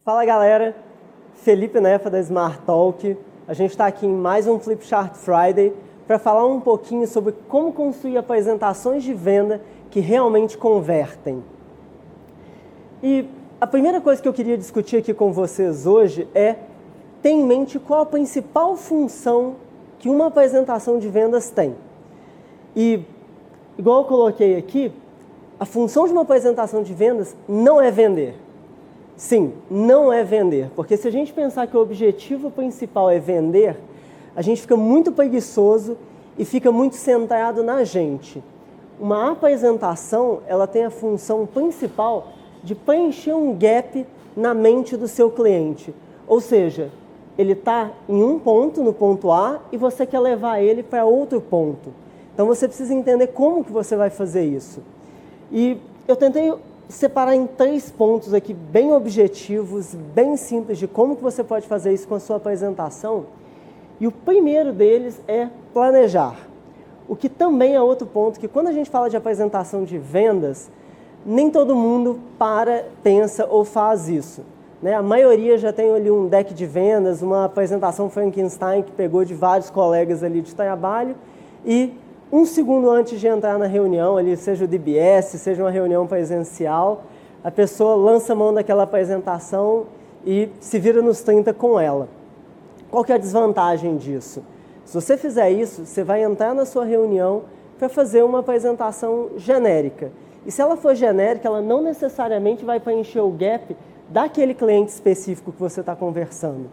Fala galera, Felipe Nefa da Smart Talk. A gente está aqui em mais um Flipchart Friday para falar um pouquinho sobre como construir apresentações de venda que realmente convertem. E a primeira coisa que eu queria discutir aqui com vocês hoje é ter em mente qual a principal função que uma apresentação de vendas tem. E, igual eu coloquei aqui, a função de uma apresentação de vendas não é vender. Sim, não é vender, porque se a gente pensar que o objetivo principal é vender, a gente fica muito preguiçoso e fica muito centrado na gente. Uma apresentação, ela tem a função principal de preencher um gap na mente do seu cliente. Ou seja, ele está em um ponto, no ponto A, e você quer levar ele para outro ponto. Então você precisa entender como que você vai fazer isso. E eu tentei separar em 3 pontos aqui bem objetivos, bem simples de como que você pode fazer isso com a sua apresentação. E o primeiro deles é planejar. O que também é outro ponto que quando a gente fala de apresentação de vendas, nem todo mundo pensa ou faz isso. Né? A maioria já tem ali um deck de vendas, uma apresentação Frankenstein que pegou de vários colegas ali de trabalho e um segundo antes de entrar na reunião, ali, seja o DBS, seja uma reunião presencial, a pessoa lança a mão daquela apresentação e se vira nos 30 com ela. Qual que é a desvantagem disso? Se você fizer isso, você vai entrar na sua reunião para fazer uma apresentação genérica. E se ela for genérica, ela não necessariamente vai preencher o gap daquele cliente específico que você está conversando.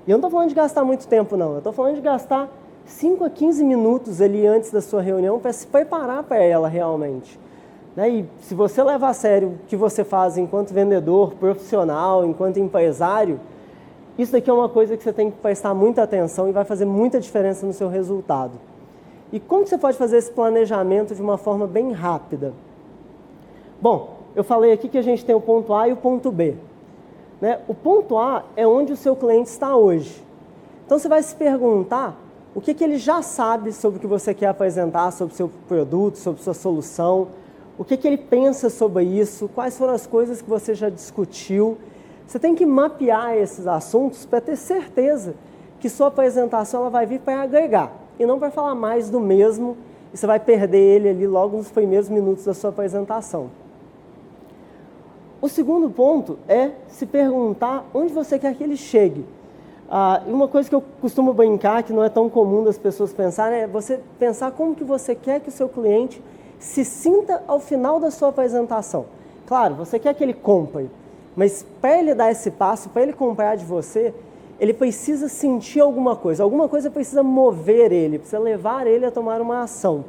E eu não estou falando de gastar muito tempo, não. Eu estou falando de gastar 5 a 15 minutos ali antes da sua reunião para se preparar para ela realmente. Né? E se você levar a sério o que você faz enquanto vendedor, profissional, enquanto empresário, isso daqui é uma coisa que você tem que prestar muita atenção e vai fazer muita diferença no seu resultado. E como você pode fazer esse planejamento de uma forma bem rápida? Bom, eu falei aqui que a gente tem o ponto A e o ponto B. Né? O ponto A é onde o seu cliente está hoje. Então você vai se perguntar o que ele já sabe sobre o que você quer apresentar, sobre o seu produto, sobre sua solução, o que ele pensa sobre isso, quais foram as coisas que você já discutiu. Você tem que mapear esses assuntos para ter certeza que sua apresentação ela vai vir para agregar e não para falar mais do mesmo e você vai perder ele ali logo nos primeiros minutos da sua apresentação. O segundo ponto é se perguntar onde você quer que ele chegue. E uma coisa que eu costumo brincar, que não é tão comum das pessoas pensarem, é você pensar como que você quer que o seu cliente se sinta ao final da sua apresentação. Claro, você quer que ele compre, mas para ele dar esse passo, para ele comprar de você, ele precisa sentir alguma coisa precisa mover ele, precisa levar ele a tomar uma ação.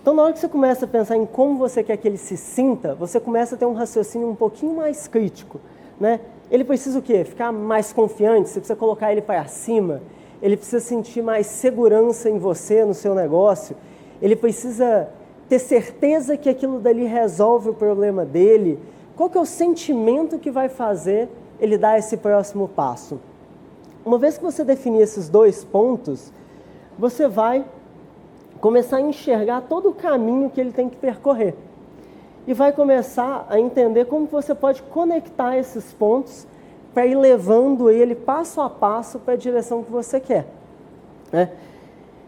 Então, na hora que você começa a pensar em como você quer que ele se sinta, você começa a ter um raciocínio um pouquinho mais crítico, né? Ele precisa o quê? Ficar mais confiante, você precisa colocar ele para cima, ele precisa sentir mais segurança em você, no seu negócio, ele precisa ter certeza que aquilo dali resolve o problema dele. Qual que é o sentimento que vai fazer ele dar esse próximo passo? Uma vez que você definir esses 2 pontos, você vai começar a enxergar todo o caminho que ele tem que percorrer. E vai começar a entender como você pode conectar esses pontos para ir levando ele passo a passo para a direção que você quer. Né?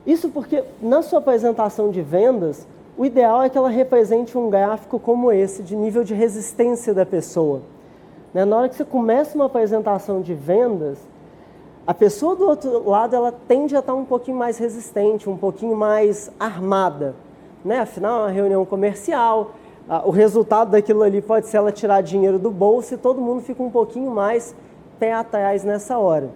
Isso porque na sua apresentação de vendas, o ideal é que ela represente um gráfico como esse, de nível de resistência da pessoa. Né? Na hora que você começa uma apresentação de vendas, a pessoa do outro lado ela tende a estar um pouquinho mais resistente, um pouquinho mais armada. Né? Afinal, é uma reunião comercial. O resultado daquilo ali pode ser ela tirar dinheiro do bolso e todo mundo fica um pouquinho mais pé atrás nessa hora.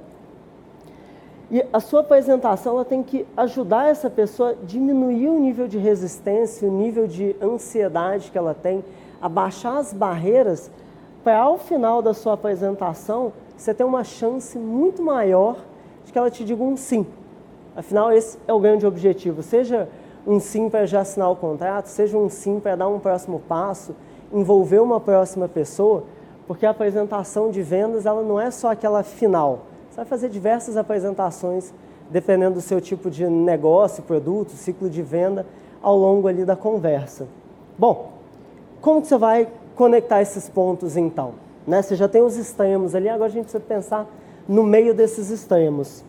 E a sua apresentação ela tem que ajudar essa pessoa a diminuir o nível de resistência, o nível de ansiedade que ela tem, a baixar as barreiras para ao final da sua apresentação você ter uma chance muito maior de que ela te diga um sim. Afinal, esse é o grande objetivo, seja um sim para já assinar o contrato, seja um sim para dar um próximo passo, envolver uma próxima pessoa, porque a apresentação de vendas ela não é só aquela final. Você vai fazer diversas apresentações, dependendo do seu tipo de negócio, produto, ciclo de venda, ao longo ali da conversa. Bom, como que você vai conectar esses pontos então? né? Você já tem os extremos ali, agora a gente precisa pensar no meio desses extremos.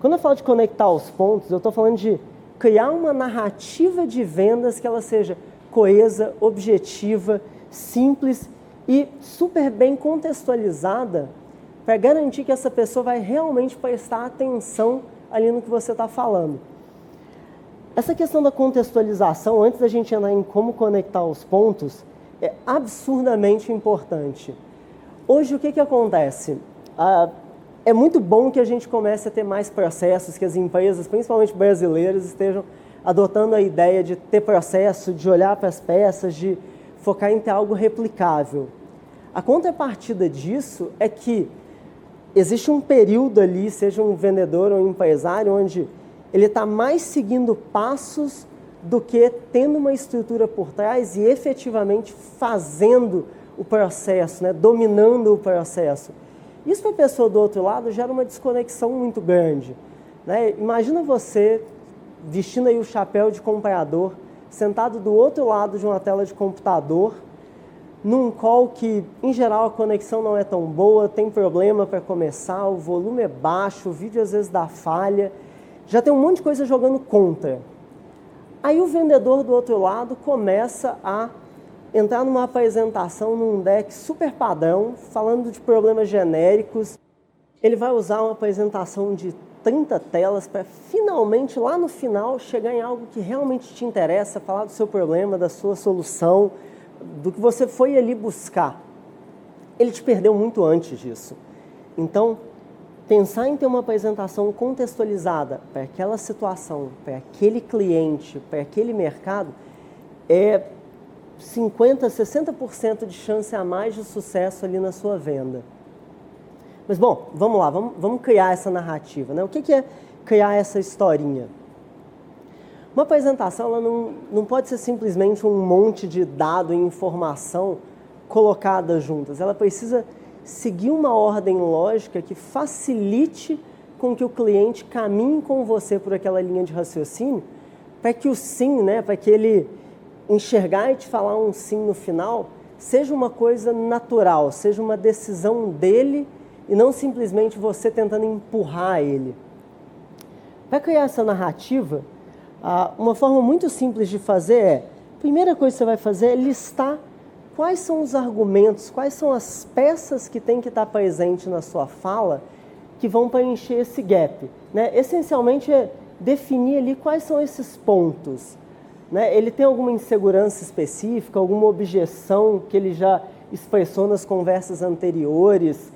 Quando eu falo de conectar os pontos, eu estou falando de criar uma narrativa de vendas que ela seja coesa, objetiva, simples e super bem contextualizada para garantir que essa pessoa vai realmente prestar atenção ali no que você está falando. Essa questão da contextualização, antes da gente entrar em como conectar os pontos, é absurdamente importante. Hoje, o que acontece? É muito bom que a gente comece a ter mais processos, que as empresas, principalmente brasileiras, estejam adotando a ideia de ter processo, de olhar para as peças, de focar em ter algo replicável. A contrapartida disso é que existe um período ali, seja um vendedor ou um empresário, onde ele está mais seguindo passos do que tendo uma estrutura por trás e efetivamente fazendo o processo, né? Dominando o processo. Isso para a pessoa do outro lado gera uma desconexão muito grande, né? Imagina você vestindo aí o chapéu de comprador, sentado do outro lado de uma tela de computador, num call que, em geral, a conexão não é tão boa, tem problema para começar, o volume é baixo, o vídeo às vezes dá falha, já tem um monte de coisa jogando contra. Aí o vendedor do outro lado começa a entrar numa apresentação, num deck super padrão, falando de problemas genéricos. Ele vai usar uma apresentação de 30 telas para finalmente, lá no final, chegar em algo que realmente te interessa, falar do seu problema, da sua solução, do que você foi ali buscar. Ele te perdeu muito antes disso. Então, pensar em ter uma apresentação contextualizada para aquela situação, para aquele cliente, para aquele mercado, é 50%, 60% de chance a mais de sucesso ali na sua venda. Mas, bom, vamos lá, vamos criar essa narrativa, né? O que é criar essa historinha? Uma apresentação ela não pode ser simplesmente um monte de dado e informação colocada juntas. Ela precisa seguir uma ordem lógica que facilite com que o cliente caminhe com você por aquela linha de raciocínio, para que o sim, né, para que ele enxergar e te falar um sim no final, seja uma coisa natural, seja uma decisão dele e não simplesmente você tentando empurrar ele. Para criar essa narrativa, uma forma muito simples de fazer é, a primeira coisa que você vai fazer é listar quais são os argumentos, quais são as peças que tem que estar presente na sua fala que vão preencher esse gap, né? Essencialmente é definir ali quais são esses pontos, né? Ele tem alguma insegurança específica, alguma objeção que ele já expressou nas conversas anteriores,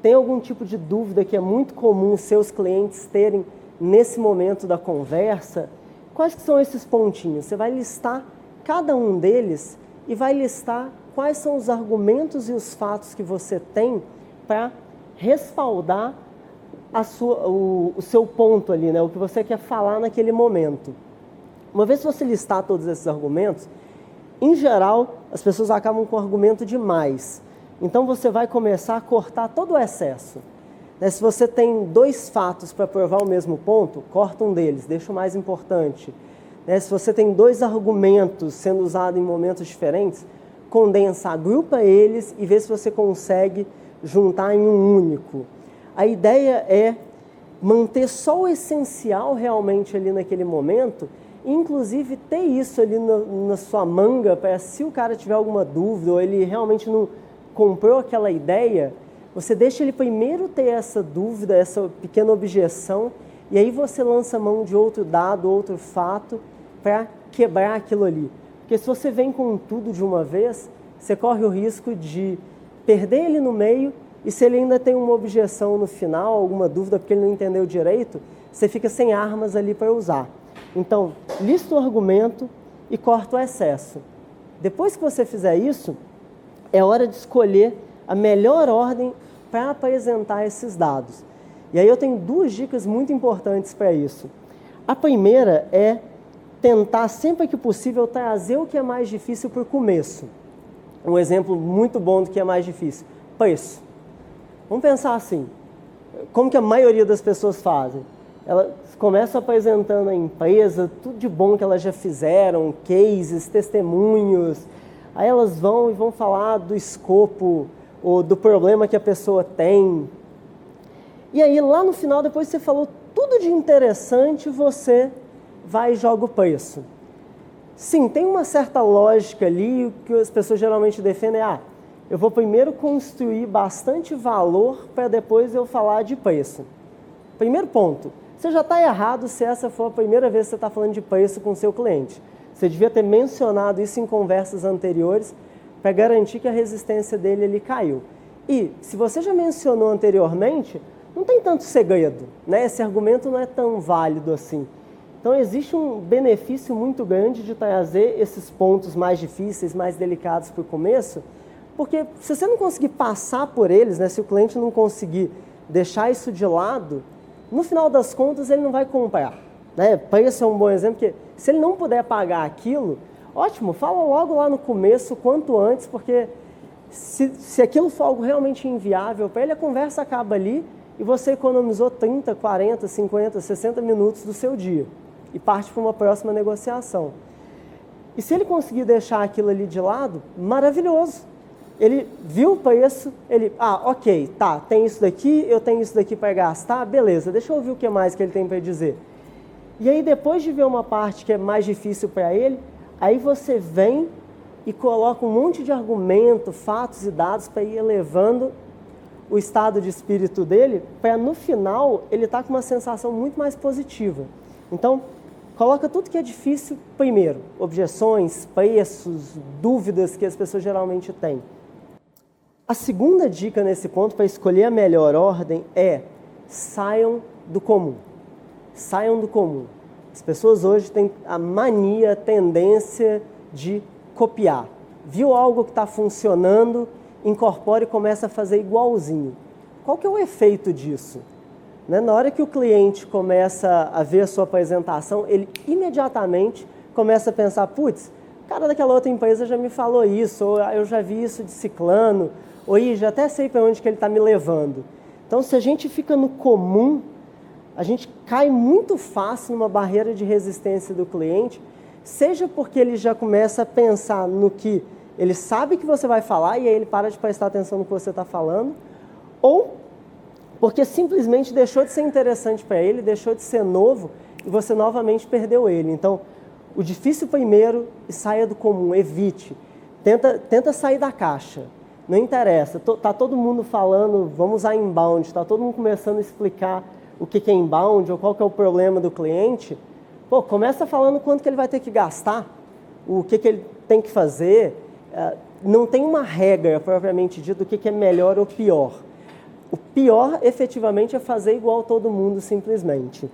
tem algum tipo de dúvida que é muito comum seus clientes terem nesse momento da conversa. Quais que são esses pontinhos? Você vai listar cada um deles e vai listar quais são os argumentos e os fatos que você tem para respaldar o seu ponto ali, né? O que você quer falar naquele momento. Uma vez que você listar todos esses argumentos, em geral, as pessoas acabam com argumento demais. Então, você vai começar a cortar todo o excesso. Se você tem 2 fatos para provar o mesmo ponto, corta um deles, deixa o mais importante. Se você tem 2 argumentos sendo usados em momentos diferentes, condensa, agrupa eles e vê se você consegue juntar em um único. A ideia é manter só o essencial realmente ali naquele momento, e inclusive ter isso ali na sua manga, para se o cara tiver alguma dúvida ou ele realmente não comprou aquela ideia, você deixa ele primeiro ter essa dúvida, essa pequena objeção, e aí você lança a mão de outro dado, outro fato, para quebrar aquilo ali. Porque se você vem com tudo de uma vez, você corre o risco de perder ele no meio, e se ele ainda tem uma objeção no final, alguma dúvida porque ele não entendeu direito, você fica sem armas ali para usar. Então, lista o argumento e corta o excesso. Depois que você fizer isso, é hora de escolher a melhor ordem para apresentar esses dados. E aí eu tenho 2 dicas muito importantes para isso. A primeira é tentar, sempre que possível, trazer o que é mais difícil para o começo. Um exemplo muito bom do que é mais difícil: preço. Vamos pensar assim, como que a maioria das pessoas fazem? Elas começam apresentando a empresa, tudo de bom que elas já fizeram, cases, testemunhos, Aí elas vão e vão falar do escopo ou do problema que a pessoa tem. E aí lá no final, depois que você falou tudo de interessante, você vai e joga o preço. Sim, tem uma certa lógica ali, o que as pessoas geralmente defendem é, eu vou primeiro construir bastante valor para depois eu falar de preço. Primeiro ponto, você já está errado se essa for a primeira vez que você está falando de preço com o seu cliente. Você devia ter mencionado isso em conversas anteriores para garantir que a resistência dele ali caiu. E se você já mencionou anteriormente, não tem tanto segredo, né? Esse argumento não é tão válido assim. Então existe um benefício muito grande de trazer esses pontos mais difíceis, mais delicados para o começo, porque se você não conseguir passar por eles, né, se o cliente não conseguir deixar isso de lado, no final das contas ele não vai comprar. Né? Preço é um bom exemplo, porque se ele não puder pagar aquilo, ótimo, fala logo lá no começo, quanto antes, porque se aquilo for algo realmente inviável para ele, a conversa acaba ali e você economizou 30, 40, 50, 60 minutos do seu dia e parte para uma próxima negociação. E se ele conseguir deixar aquilo ali de lado, maravilhoso. Ele viu o preço, ele, ok, tá, tem isso daqui, eu tenho isso daqui para gastar, beleza, deixa eu ouvir o que mais que ele tem para dizer. E aí depois de ver uma parte que é mais difícil para ele, aí você vem e coloca um monte de argumento, fatos e dados para ir elevando o estado de espírito dele, para no final ele estar com uma sensação muito mais positiva. Então, coloca tudo que é difícil primeiro, objeções, preços, dúvidas que as pessoas geralmente têm. A segunda dica nesse ponto para escolher a melhor ordem é saiam do comum. Saiam do comum. As pessoas hoje têm a mania, a tendência de copiar. Viu algo que está funcionando, incorpora e começa a fazer igualzinho. Qual que é o efeito disso? Né? Na hora que o cliente começa a ver a sua apresentação, ele imediatamente começa a pensar, putz, o cara daquela outra empresa já me falou isso, ou eu já vi isso de ciclano, ou já até sei para onde que ele está me levando. Então, se a gente fica no comum, a gente cai muito fácil numa barreira de resistência do cliente, seja porque ele já começa a pensar no que ele sabe que você vai falar e aí ele para de prestar atenção no que você está falando, ou porque simplesmente deixou de ser interessante para ele, deixou de ser novo e você novamente perdeu ele. Então, o difícil primeiro e saia do comum, evite. Tenta sair da caixa. Não interessa, está todo mundo falando, vamos usar inbound, está todo mundo começando a explicar o que é inbound ou qual que é o problema do cliente. Pô, começa falando quanto que ele vai ter que gastar, o que ele tem que fazer. Não tem uma regra propriamente dita do que é melhor ou pior. O pior, efetivamente, é fazer igual todo mundo, simplesmente.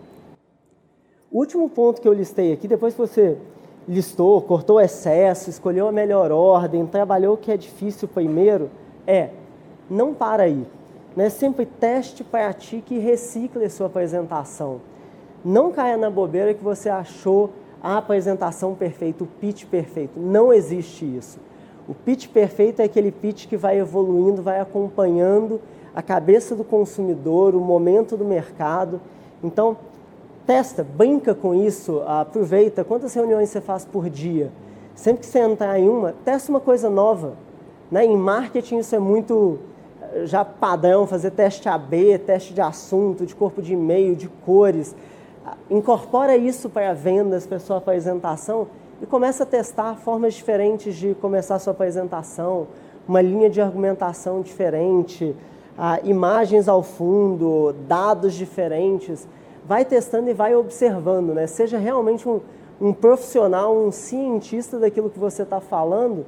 O último ponto que eu listei aqui, depois que você listou, cortou o excesso, escolheu a melhor ordem, trabalhou o que é difícil primeiro, não para aí. Né? Sempre teste, pratique e recicle a sua apresentação. Não caia na bobeira que você achou a apresentação perfeita, o pitch perfeito. Não existe isso. O pitch perfeito é aquele pitch que vai evoluindo, vai acompanhando a cabeça do consumidor, o momento do mercado. Então, testa, brinca com isso, aproveita. Quantas reuniões você faz por dia? Sempre que você entrar em uma, testa uma coisa nova. Né? Em marketing isso é muito já padrão, fazer teste AB, teste de assunto, de corpo de e-mail, de cores. Incorpora isso para vendas, para a sua apresentação e começa a testar formas diferentes de começar a sua apresentação, uma linha de argumentação diferente, imagens ao fundo, dados diferentes. Vai testando e vai observando, né? Seja realmente um profissional, um cientista daquilo que você está falando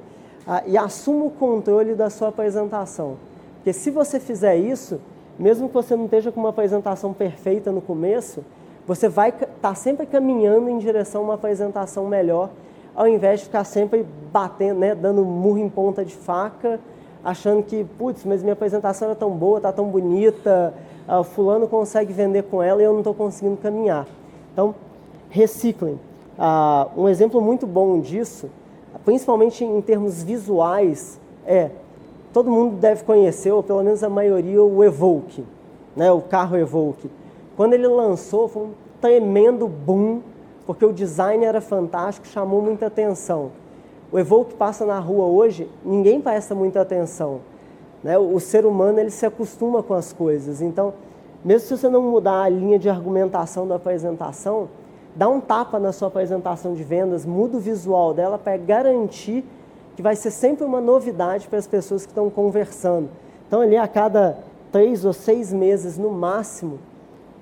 e assuma o controle da sua apresentação. Porque se você fizer isso, mesmo que você não esteja com uma apresentação perfeita no começo, você vai estar sempre caminhando em direção a uma apresentação melhor, ao invés de ficar sempre batendo, né, dando murro em ponta de faca, achando que, putz, mas minha apresentação era tão boa, está tão bonita, o fulano consegue vender com ela e eu não estou conseguindo caminhar. Então, reciclem. Um exemplo muito bom disso, principalmente em termos visuais, todo mundo deve conhecer, ou pelo menos a maioria, o Evoque, né, o carro Evoque. Quando ele lançou, foi um tremendo boom, porque o design era fantástico, chamou muita atenção. O Evoke passa na rua hoje, ninguém presta muita atenção, né? O ser humano ele se acostuma com as coisas, então, mesmo se você não mudar a linha de argumentação da apresentação, dá um tapa na sua apresentação de vendas, muda o visual dela para garantir que vai ser sempre uma novidade para as pessoas que estão conversando. Então, ali a cada 3 ou 6 meses, no máximo,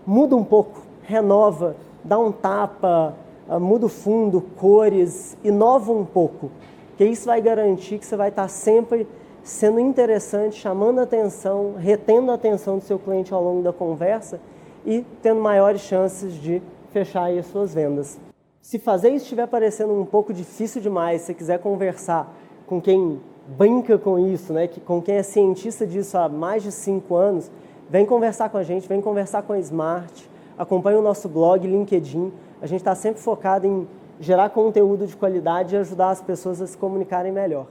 muda um pouco, renova, dá um tapa, muda o fundo, cores, inova um pouco, porque isso vai garantir que você vai estar sempre sendo interessante, chamando a atenção, retendo a atenção do seu cliente ao longo da conversa e tendo maiores chances de fechar aí as suas vendas. Se fazer isso estiver parecendo um pouco difícil demais, se você quiser conversar com quem brinca com isso, né, com quem é cientista disso há mais de 5 anos, vem conversar com a gente, vem conversar com a Smart, acompanhe o nosso blog, LinkedIn. A gente está sempre focado em gerar conteúdo de qualidade e ajudar as pessoas a se comunicarem melhor.